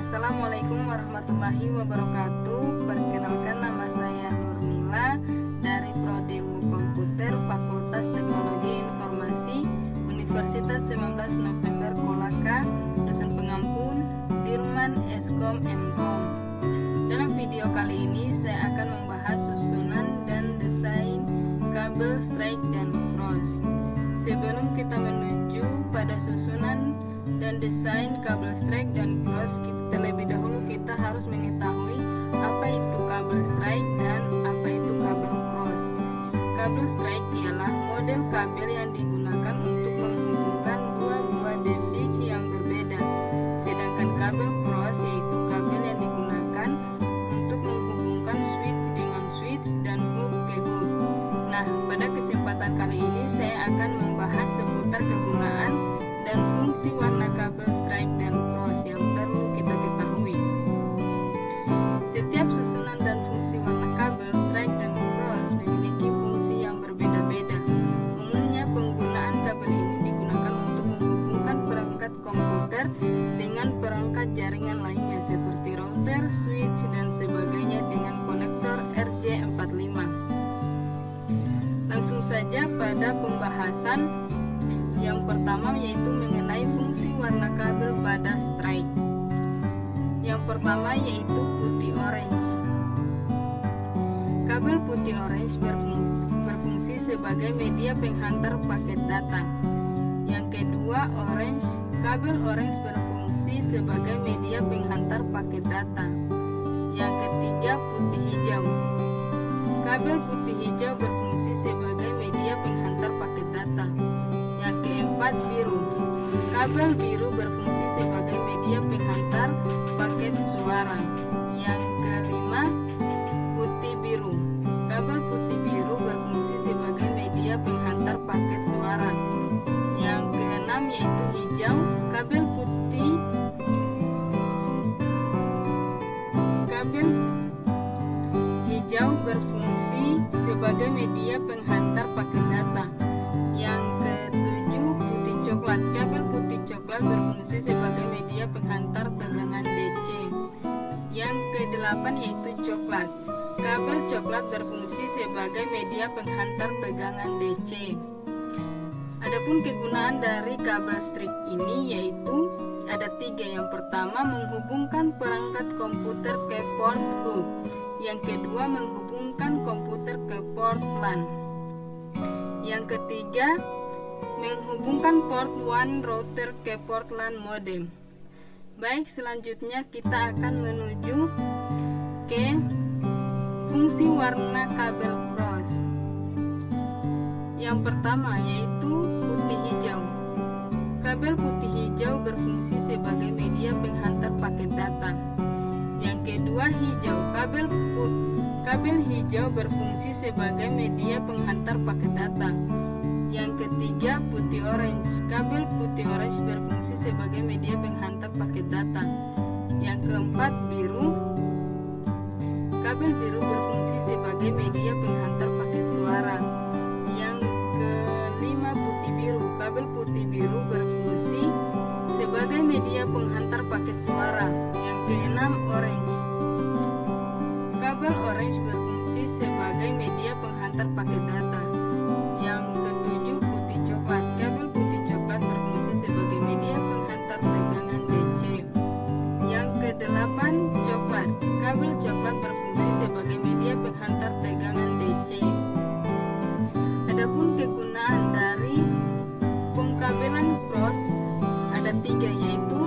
Assalamualaikum warahmatullahi wabarakatuh. Perkenalkan, nama saya Nurnila dari Prodi Ilmu Komputer Fakultas Teknologi Informasi Universitas 19 November Kolaka, dosen pengampu Dirman Eskom Mkom. Dalam video kali ini saya akan membahas susunan dan desain kabel strike dan cross. Sebelum kita menuju pada susunan dan desain kabel strike dan cross, terlebih dahulu kita harus mengetahui apa itu kabel strike dan apa itu kabel cross. Kabel strike ialah model kabel yang digunakan untuk menghubungkan dua buah device yang berbeda. Sedangkan kabel cross yaitu kabel yang digunakan untuk menghubungkan switch dengan switch dan hub ke hub. Nah, pada kesempatan kali ini saya akan membahas seputar kegunaan dan fungsi warna kabel strike dan cross yang perlu kita ketahui. Setiap susunan dan fungsi warna kabel strike dan cross memiliki fungsi yang berbeda-beda. Umumnya penggunaan kabel ini digunakan untuk menghubungkan perangkat komputer dengan perangkat jaringan lainnya seperti router, switch, dan sebagainya dengan konektor RJ45. Langsung saja pada pembahasan yang pertama, yaitu mengenai fungsi warna kabel pada strike. Yang pertama yaitu putih orange. Kabel putih orange berfungsi sebagai media penghantar paket data. Yang kedua, kabel orange berfungsi sebagai media penghantar paket data. Yang ketiga, putih hijau. Kabel putih hijau berfungsi sebagai media penghantar paket data. Yang keempat, biru. Kabel biru berfungsi sebagai media penghantar paket suara. Yang kelima, putih biru. Kabel putih biru berfungsi sebagai media penghantar paket suara. Yang keenam yaitu hijau. Kabel hijau berfungsi sebagai media penghantar paket data. Yang ketujuh, putih coklat. Kabel putih coklat berfungsi sebagai media penghantar tegangan DC. Yang kedelapan yaitu coklat. Kabel coklat berfungsi sebagai media penghantar tegangan DC. Adapun kegunaan dari kabel strike ini yaitu ada tiga. Yang pertama, menghubungkan perangkat komputer ke port hub. Yang kedua, menghubungkan komputer ke port LAN. Yang ketiga, menghubungkan port WAN router ke port LAN modem. Baik, selanjutnya kita akan menuju ke fungsi warna kabel cross. Yang pertama yaitu putih hijau. Kabel putih hijau berfungsi sebagai media penghantar paket data. Yang kedua, hijau. Kabel hijau berfungsi sebagai media penghantar paket data. Yang ketiga, putih orange. Kabel putih orange berfungsi sebagai media penghantar paket data. Yang keempat, biru. Kabel biru berfungsi sebagai media penghantar paket suara. Yang kelima, putih biru. Kabel putih biru berfungsi sebagai media penghantar paket suara. Yang keenam, orange. Kabel orange berfungsi sebagai media penghantar paket data. Yang ketujuh, putih coklat. Kabel putih coklat berfungsi sebagai media penghantar tegangan DC. Yang kedelapan, coklat. Kabel coklat berfungsi sebagai media penghantar tegangan DC. Adapun kegunaan dari pengkabelan cross ada tiga, yaitu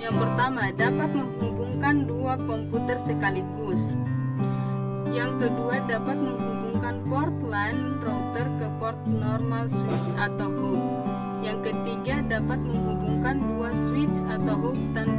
yang pertama, dapat menghubungkan dua komputer sekaligus. Yang kedua, dapat menghubungkan port LAN router ke port normal switch atau hub. Yang ketiga, dapat menghubungkan dua switch atau hub tanpa